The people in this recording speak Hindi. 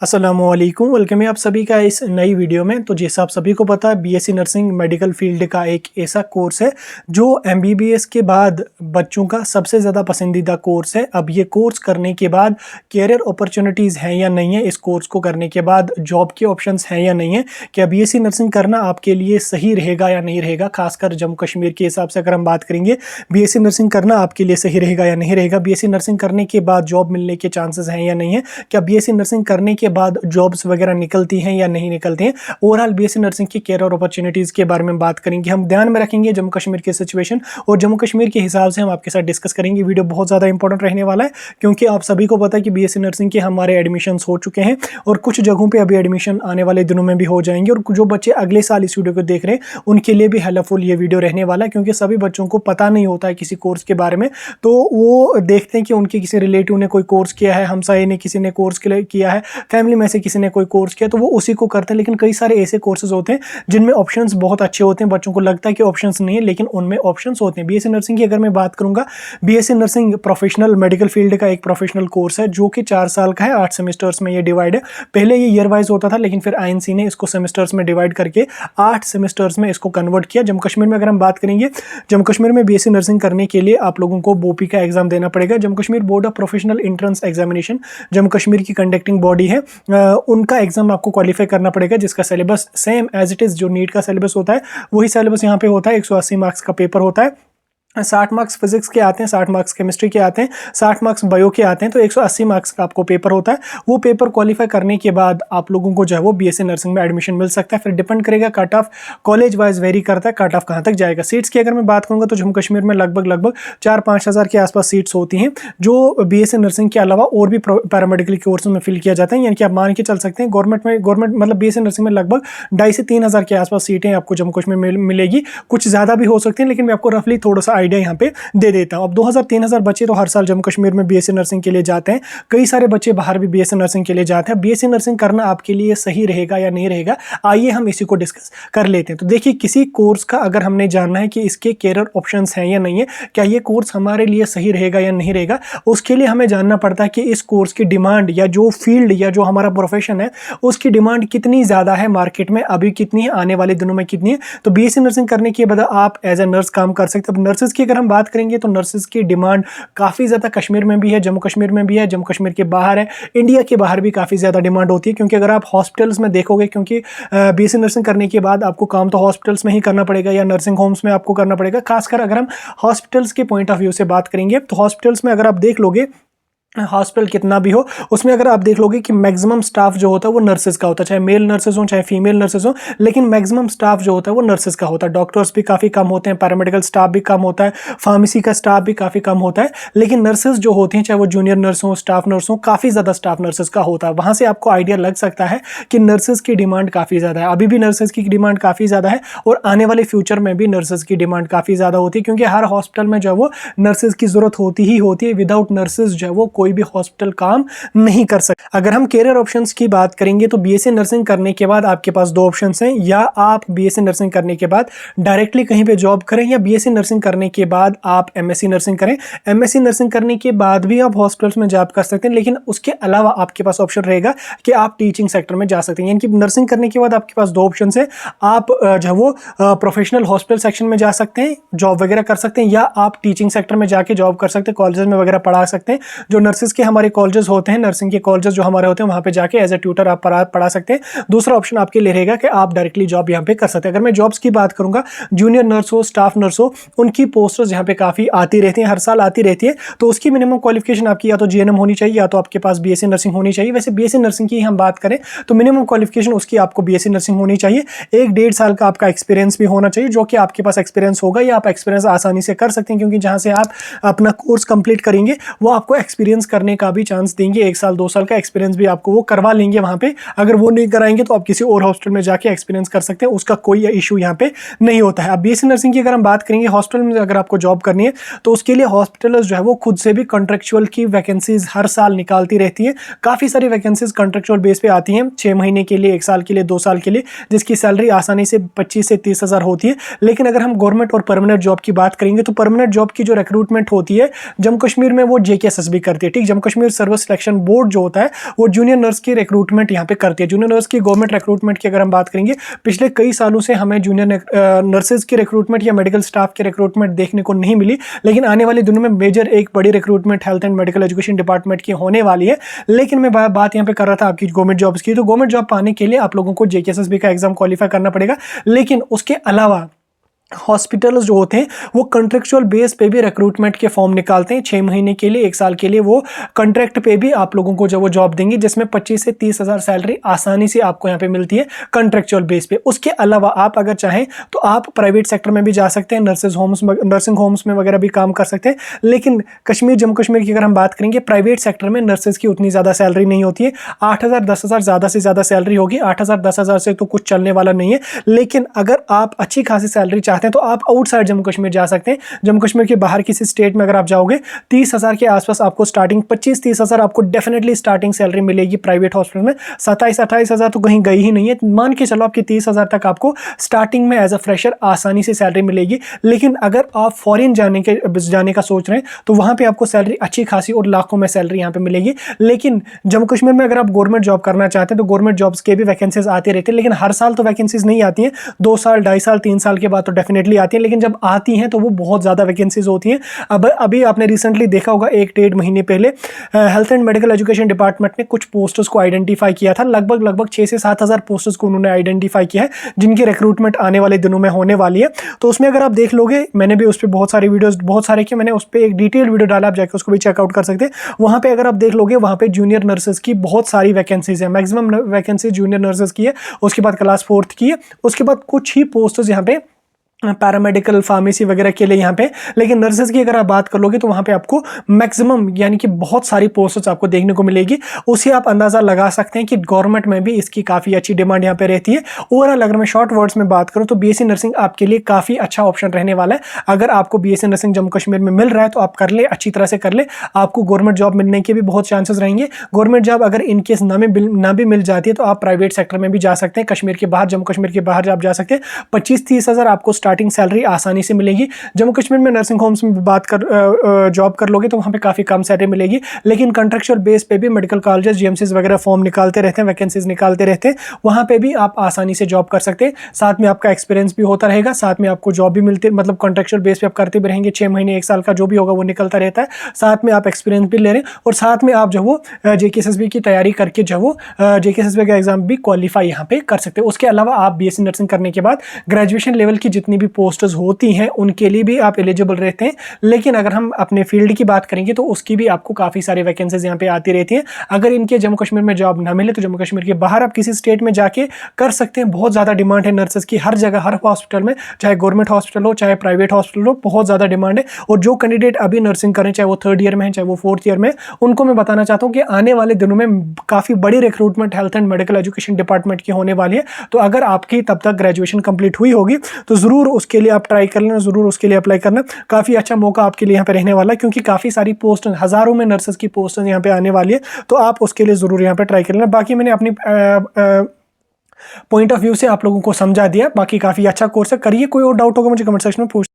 अस्सलामुअलैकुम, वेलकम है आप सभी का इस नई वीडियो में। तो जैसा आप सभी को पता है, बीएससी नर्सिंग मेडिकल फील्ड का एक ऐसा कोर्स है जो एमबीबीएस के बाद बच्चों का सबसे ज़्यादा पसंदीदा कोर्स है। अब ये कोर्स करने के बाद कैरियर अपॉर्चुनिटीज़ हैं या नहीं है, इस कोर्स को करने के बाद जॉब के ऑप्शंस हैं या नहीं है, क्या बीएससी नर्सिंग करना आपके लिए सही रहेगा या नहीं रहेगा। खासकर जम्मू कश्मीर के हिसाब से अगर हम बात करेंगे, बीएससी नर्सिंग करना आपके लिए सही रहेगा या नहीं रहेगा। बीएससी नर्सिंग करने के बाद जॉब मिलने के चांसेस हैं या नहीं है, क्या बीएससी नर्सिंग करने के बाद जॉब्स वगैरह निकलती हैं या नहीं निकलती हैं। ओवरऑल बीएससी नर्सिंग की कैरियर अपॉर्चुनिटीज़ के बारे में बात करेंगे। हम ध्यान में रखेंगे जम्मू कश्मीर की सिचुएशन और जम्मू कश्मीर के हिसाब से हम आपके साथ डिस्कस करेंगे। वीडियो बहुत ज़्यादा इंपॉर्टेंट रहने वाला है क्योंकि आप सभी को पता है कि बीएससी नर्सिंग के हमारे एडमिशन्स हो चुके हैं और कुछ जगहों पर अभी एडमिशन आने वाले दिनों में भी हो जाएंगे। और जो बच्चे अगले साल इस वीडियो को देख रहे हैं उनके लिए भी हेल्पफुल ये वीडियो रहने वाला है क्योंकि सभी बच्चों को पता नहीं होता है किसी कोर्स के बारे में। तो वो देखते हैं कि उनके किसी रिलेटिव ने कोई कोर्स किया है, हमसाये ने किसी ने कोर्स किया है, फैमिली में से किसी ने कोई कोर्स किया, तो वो उसी को करते हैं। लेकिन कई सारे ऐसे कोर्सेज होते हैं जिनमें ऑप्शंस बहुत अच्छे होते हैं। बच्चों को लगता है कि ऑप्शंस नहीं है, लेकिन उनमें ऑप्शंस होते हैं। बीएससी नर्सिंग की अगर मैं बात करूंगा, BSc nursing professional medical field का एक प्रोफेशनल कोर्स है जो कि 4 साल का है। 8 सेमेस्टर्स में ये डिवाइड है। पहले ये ईयर वाइज होता था, लेकिन फिर आईएनसी ने इसको सेमेस्टर्स में डिवाइड करके 8 सेमेस्टर्स में इसको कन्वर्ट किया। जम्मू कश्मीर में अगर हम बात करेंगे, जम्मू कश्मीर में बीएससी नर्सिंग करने के लिए आप लोगों को बोपी का एग्जाम देना पड़ेगा। Jammu Kashmir board of professional entrance examination Jammu Kashmir की कंडक्टिंग बॉडी है, उनका एग्जाम आपको क्वालिफाई करना पड़ेगा, जिसका syllabus same as it is जो नीट का सिलेबस होता है वही सिलेबस यहाँ पे होता है। 180 मार्क्स का पेपर होता है। 60 मार्क्स फिजिक्स के आते हैं, 60 मार्क्स केमिस्ट्री के आते हैं, 60 मार्क्स बायो के आते हैं। तो 180 मार्क्स का आपको पेपर होता है। वो पेपर क्वालिफाई करने के बाद आप लोगों को जो है वो बीएससी नर्सिंग में एडमिशन मिल सकता है। फिर डिपेंड करेगा, cut off college wise very करता है, कट ऑफ कहाँ तक जाएगा। सीट्स की अगर मैं बात करूँगा तो जम्मू कश्मीर में लगभग 4-5 हज़ार के आसपास सीट्स होती हैं जो बीएससी नर्सिंग के अलावा और भी पैरामेडिकल कोर्स में फिल किया जाता है। यानी कि आप मान के चल सकते हैं गवर्नमेंट मतलब बीएससी नर्सिंग में लगभग 2.5 से 3 हज़ार के आसपास सीटें आपको जम्मू कश्मीर में मिलेगी। कुछ ज़्यादा भी हो सकती हैं, लेकिन मैं आपको रफली थोड़ा सा आइडिया यहाँ पे दे देता हूं। अब 2000-3000 बच्चे तो हर साल जम्मू कश्मीर में बीएससी नर्सिंग के लिए जाते हैं। कई सारे बच्चे बाहर भी बीएससी नर्सिंग के लिए जाते हैं। बीएससी नर्सिंग करना आपके लिए सही रहेगा या नहीं रहेगा, आइए हम इसी को डिस्कस कर लेते हैं। तो देखिए, किसी कोर्स का अगर हमने जानना है कि इसके कैरियर ऑप्शंस हैं या नहीं है, क्या ये कोर्स हमारे लिए सही रहेगा या नहीं रहेगा, उसके लिए हमें जानना पड़ता है कि इस कोर्स की डिमांड या जो फील्ड या जो हमारा प्रोफेशन है उसकी डिमांड कितनी ज़्यादा है मार्केट में, अभी कितनी है, आने वाले दिनों में कितनी है। तो बीएससी नर्सिंग करने के बाद आप एज ए नर्स काम कर सकते हैं। अब नर्सेज की अगर हम बात करेंगे तो नर्सेज की डिमांड काफ़ी ज़्यादा कश्मीर में भी है, जम्मू कश्मीर में भी है, जम्मू कश्मीर के बाहर है, इंडिया के बाहर भी काफ़ी ज़्यादा डिमांड होती है। क्योंकि अगर आप हॉस्पिटल्स में देखोगे, क्योंकि बीएससी नर्सिंग करने के बाद आपको काम तो हॉस्पिटल्स में ही करना पड़ेगा या नर्सिंग होम्स में आपको करना पड़ेगा। खासकर अगर हम हॉस्पिटल्स के पॉइंट ऑफ व्यू से बात करेंगे तो हॉस्पिटल्स में अगर आप देख लोगे, हॉस्पिटल कितना भी हो उसमें अगर आप देख लोगे कि मैक्सिमम स्टाफ जो होता है वो नर्सेज का होता है, चाहे मेल नर्सेज हो चाहे फीमेल नर्सेज हो, लेकिन मैक्सिमम स्टाफ जो होता है वो नर्सेज का होता है। डॉक्टर्स भी काफ़ी कम होते हैं, पैरामेडिकल स्टाफ भी कम होता है, फार्मेसी का स्टाफ भी काफ़ी कम होता है, लेकिन नर्सेज जो होती हैं, चाहे वो जूनियर नर्स हो, स्टाफ नर्स हो, काफ़ी ज़्यादा स्टाफ नर्सेज का होता है। वहाँ से आपको आइडिया लग सकता है कि नर्सेज की डिमांड काफ़ी ज़्यादा है। अभी भी नर्सेज की डिमांड काफ़ी ज़्यादा है और आने वाले फ्यूचर में भी नर्सेज की डिमांड काफ़ी ज़्यादा होती है, क्योंकि हर हॉस्पिटल में जो है वो नर्सेज की ज़रूरत होती ही होती है। विदाउट नर्सेज जो है वो कोई भी हॉस्पिटल काम नहीं कर सकते। अगर हम कैरियर ऑप्शंस की बात करेंगे तो बीएससी नर्सिंग करने के बाद आपके पास 2 ऑप्शंस हैं, या आप बीएससी नर्सिंग करने के बाद डायरेक्टली कहीं पे जॉब करें, या बीएससी नर्सिंग करने के बाद आप एमएससी नर्सिंग करें। एमएससी नर्सिंग करने के बाद भी आप हॉस्पिटल्स में जॉब कर सकते हैं, लेकिन उसके अलावा आपके पास ऑप्शन रहेगा कि आप टीचिंग सेक्टर में जा सकते हैं। यानी कि नर्सिंग करने के बाद आपके पास 2 ऑप्शन है। आप जो वो प्रोफेशनल हॉस्पिटल सेक्शन में जा सकते हैं, जॉब वगैरह कर सकते हैं, या आप टीचिंग सेक्टर में जाके जॉब कर सकते हैं, कॉलेजेस में वगैरह पढ़ा सकते हैं। जो नर्सिस के हमारे कॉलेजेस होते हैं, नर्सिंग के कॉलेजेस जो हमारे होते हैं, वहां पे जाके एज ए ट्यूटर आप पढ़ा सकते हैं। दूसरा ऑप्शन आपके लिए रहेगा कि आप डायरेक्टली जॉब यहां पे कर सकते हैं। अगर मैं जॉब्स की बात करूंगा, जूनियर नर्स हो, स्टाफ नर्स हो, उनकी पोस्टर्स यहां पे काफी आती रहती हैं, हर साल आती रहती है। तो उसकी मिनिमम क्वालिफिकेशन आपकी या तो जीएनएम होनी चाहिए या तो आपके पास बीएससी नर्सिंग होनी चाहिए। वैसे बीएससी नर्सिंग की हम बात करें तो मिनिमम क्वालिफिकेशन उसकी आपको बीएससी नर्सिंग होनी चाहिए। 1-1.5 साल का आपका एक्सपीरियंस भी होना चाहिए, जो कि आपके पास एक्सपीरियंस होगा, या आप एक्सपीरियंस आसानी से कर सकते हैं, क्योंकि जहां से आप अपना कोर्स कंप्लीट करेंगे वो आपको एक्सपीरियंस करने का भी चांस देंगे। 1 साल 2 साल का एक्सपीरियंस भी आपको वो करवा लेंगे वहां पे। अगर वो नहीं कराएंगे तो आप किसी और हॉस्पिटल में जाके एक्सपीरियंस कर सकते हैं, उसका कोई इशू यहाँ पे नहीं होता है। अब बीएससी नर्सिंग की अगर हम बात करेंगे, हॉस्पिटल में अगर आपको जॉब करनी है तो उसके लिए हॉस्पिटल्स जो है वो खुद से भी कॉन्ट्रेक्चुअल की वैकेंसीज हर साल निकालती रहती है। काफी सारी वैकेंसीज कॉन्ट्रेक्चुअल बेस पे आती हैं, 6 महीने के लिए, 1 साल के लिए, 2 साल के लिए, जिसकी सैलरी आसानी से 25 से 30 हज़ार होती है। लेकिन अगर हम गवर्नमेंट और परमानेंट जॉब की बात करेंगे तो परमानेंट जॉब की जो रिक्रूटमेंट होती है जम्मू कश्मीर में वो जेकेएसएसबी करती मिलती है। ठीक, Jammu Kashmir service selection board जो होता है वो जूनियर नर्स की रिक्रूटमेंट यहाँ पे करती है। जूनियर नर्स की गवर्नमेंट रिक्रूटमेंट की अगर हम बात करेंगे, पिछले कई सालों से हमें जूनियर नर्सेज की रिक्रूटमेंट या मेडिकल स्टाफ की रिक्रूटमेंट देखने को नहीं मिली, लेकिन आने वाले दिनों में मेजर एक बड़ी recruitment health and medical education department की होने वाली है। लेकिन मैं बात यहाँ पे कर रहा था आपकी गवर्नमेंट जॉब्स की, तो गवर्नमेंट जॉब पाने के लिए आप लोगों को जेकेएसएसबी का एग्जाम क्वालिफाई करना पड़ेगा। लेकिन उसके अलावा हॉस्पिटल्स जो होते हैं वो कॉन्ट्रेक्चुअल बेस पे भी रिक्रूटमेंट के फॉर्म निकालते हैं 6 महीने के लिए, 1 साल के लिए वो कॉन्ट्रैक्ट पे भी आप लोगों को जब वो जॉब देंगे, जिसमें 25 से 30 हज़ार सैलरी आसानी से आपको यहाँ पे मिलती है कॉन्ट्रेक्चुअल बेस पे। उसके अलावा आप अगर चाहें तो आप प्राइवेट सेक्टर में भी जा सकते हैं, नर्सिंग होम्स में वगैरह भी काम कर सकते हैं। लेकिन जम्मू कश्मीर की अगर हम बात करेंगे, प्राइवेट सेक्टर में नर्सेज की उतनी ज़्यादा सैलरी नहीं होती है। 8,000 10,000 ज़्यादा से ज़्यादा सैलरी होगी, 8,000 10,000 से तो कुछ चलने वाला नहीं है। लेकिन अगर आप अच्छी खासी सैलरी चाहते हैं तो आप आउटसाइड जम्मू कश्मीर जा सकते हैं। जम्मू कश्मीर के बाहर किसी स्टेट में अगर आप जाओगे, 30,000 के आसपास आपको स्टार्टिंग 25-30 हज़ार आपको डेफिनेटली स्टार्टिंग सैलरी मिलेगी प्राइवेट हॉस्पिटल में। 27-28 हज़ार तो कहीं गई ही नहीं है। मान के चलो आपकी 30 हज़ार तक आपको स्टार्टिंग में एज अ फ्रेशर आसानी से सैलरी मिलेगी। लेकिन अगर आप फॉरेन जाने का सोच रहे हैं तो वहां पर आपको सैलरी अच्छी खासी और लाखों में सैलरी यहाँ पे मिलेगी। लेकिन जम्मू कश्मीर में अगर आप गवर्नमेंट जॉब करना चाहते हैं तो गवर्नमेंट जॉब्स के भी वैकेंसीज आती रहती है, लेकिन हर साल तो वैकेंसीज नहीं आती हैं। 2 साल 2.5 साल 3 साल के बाद तो डेफिनेटली आती है, लेकिन जब आती हैं तो वो बहुत ज़्यादा वैकेंसीज होती हैं। अब अभी आपने रिसेंटली देखा होगा 1-1.5 महीने पहले health and medical education department ने कुछ पोस्टर्स को आइडेंटिफाई किया था। लगभग 6 से 7 हज़ार पोस्टर्स को उन्होंने आइडेंटिफाई किया है, जिनकी रिक्रूटमेंट आने वाले दिनों में होने वाली है। तो उसमें अगर आप देख लोगे, मैंने भी उस पर बहुत सारे वीडियोस बहुत सारे किए, मैंने उस पर एक डिटेल वीडियो डाला, आप जाकर उसको भी चेकआउट कर सकते हैं। वहाँ पे अगर आप देख लोगे, वहाँ पे जूनियर नर्सेज की बहुत सारी वैकेंसीज है, मैक्सिमम वैकेंसी जूनियर नर्सेज की है, उसके बाद क्लास 4th की है, उसके बाद कुछ ही पोस्टर्स यहाँ पे पैरामेडिकल फार्मेसी वगैरह के लिए यहाँ पे। लेकिन नर्सेज की अगर आप बात कर लोगे तो वहाँ पे आपको मैक्सिमम यानी कि बहुत सारी पोस्ट्स आपको देखने को मिलेगी। उसे आप अंदाज़ा लगा सकते हैं कि गवर्नमेंट में भी इसकी काफ़ी अच्छी डिमांड यहाँ पे रहती है। ओवरऑल अगर मैं शॉर्ट वर्ड्स में बात करूँ तो बीएससी नर्सिंग आपके लिए काफ़ी अच्छा ऑप्शन रहने वाला है। अगर आपको बीएससी नर्सिंग जम्मू कश्मीर में मिल रहा है तो आप कर ले, अच्छी तरह से कर ले, आपको गवर्नमेंट जॉब मिलने के भी बहुत चांसेस रहेंगे। गवर्नमेंट जॉब अगर इनकेस ना भी मिल जाती है तो आप प्राइवेट सेक्टर में भी जा सकते हैं, कश्मीर के बाहर, जम्मू कश्मीर के बाहर आप जा सकते हैं। 25-30 हज़ार आपको स्टार्टिंग सैलरी आसानी से मिलेगी। जम्मू कश्मीर में नर्सिंग होम्स में बात कर जॉब कर लोगे तो वहाँ पे काफ़ी कम सैलरी मिलेगी। लेकिन कॉन्ट्रेक्चुअल बेस पे भी मेडिकल कॉलेजेस जीएमसीज वगैरह फॉर्म निकालते रहते हैं, वैकेंसीज निकालते रहते हैं, वहाँ पे भी आप आसानी से जॉब कर सकते हैं। साथ में आपका एक्सपीरियंस भी होता रहेगा, साथ में आपको जॉब भी मिलती है, मतलब कॉन्ट्रेक्चुअल बेस पे आप करते भी रहेंगे, 6 महीने 1 साल का जो भी होगा वो निकलता रहता है। साथ में आप एक्सपीरियंस भी ले रहे हैं और साथ में आप जो वो जेकेएसएसबी की तैयारी करके जो वो जेकेएसएसबी का एग्जाम भी क्वालिफाई यहाँ पे कर सकते हैं। उसके अलावा आप बीएससी नर्सिंग करने के बाद ग्रेजुएशन लेवल की जितनी भी पोस्ट्स होती हैं उनके लिए भी आप एलिजिबल रहते हैं। लेकिन अगर हम अपने फील्ड की बात करेंगे तो उसकी भी आपको काफ़ी सारी वैकेंसीज यहाँ पे आती रहती हैं। अगर इनके जम्मू कश्मीर में जॉब ना मिले तो जम्मू कश्मीर के बाहर आप किसी स्टेट में जाके कर सकते हैं। बहुत ज़्यादा डिमांड है नर्सेज की, हर जगह, हर हॉस्पिटल में, चाहे गवर्नमेंट हॉस्पिटल हो चाहे प्राइवेट हॉस्पिटल हो, बहुत ज़्यादा डिमांड है। और जो कैंडिडेट अभी नर्सिंग करें, चाहे वो 3rd ईयर में है चाहे वो 4th ईयर में, उनको मैं बताना चाहता हूँ कि आने वाले दिनों में काफ़ी बड़ी recruitment health and medical education department की होने वाली है। तो अगर आपकी तब तक ग्रेजुएशन कंप्लीट हुई होगी तो ज़रूर उसके लिए आप ट्राई कर लेना, ज़रूर उसके लिए अप्लाई करना। काफ़ी अच्छा मौका आपके लिए यहाँ पे रहने वाला है, क्योंकि काफ़ी सारी पोस्ट, हज़ारों में नर्सेज की पोस्ट यहाँ पे आने वाली है, तो आप उसके लिए ज़रूर यहाँ पे ट्राई कर लेना। बाकी मैंने अपनी पॉइंट ऑफ व्यू से आप लोगों को समझा दिया। बाकी काफ़ी अच्छा कोर्स है, करिए। कोई और डाउट होगा मुझे कमेंट सेक्शन में पूछ